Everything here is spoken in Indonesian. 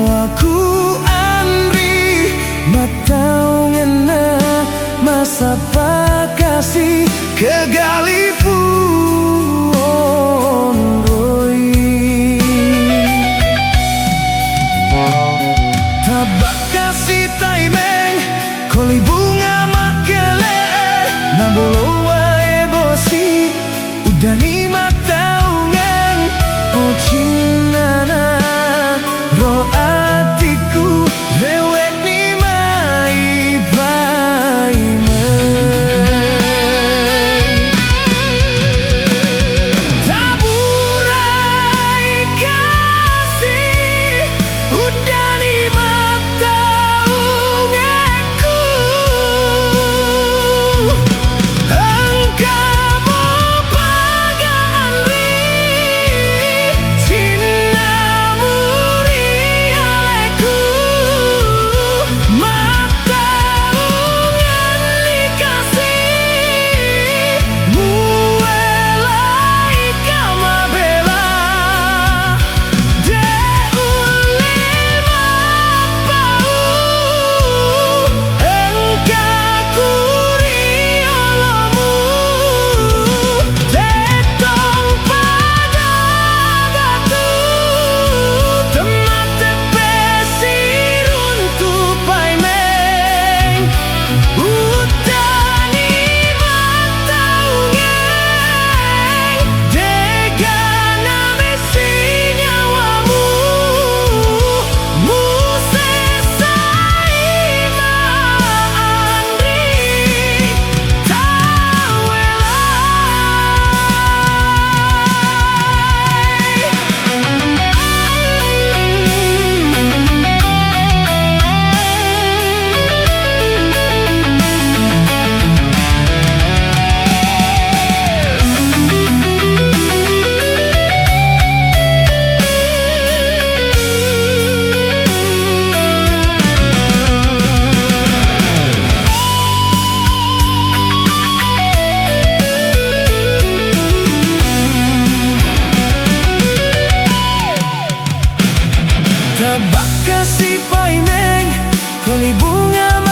nyawaku Andri matau ngena masa pakasi kegalipun roi tabak kasih taimeng koli bunga makele nambolo wae bosi udah ni mataungan oh cinana ro atiku lewet ni mai bai taburai kasih udah ni mataunganku engkau pagaan ri cintamu rialeku mataungan dikasih muelai kama bela de ulima pau engkau kuriolomu tetong pada gatu temate pesirun tupai meng utani mataungeng degana mesi nyawamu musesai maandri tabak kasih paimeng koli bunga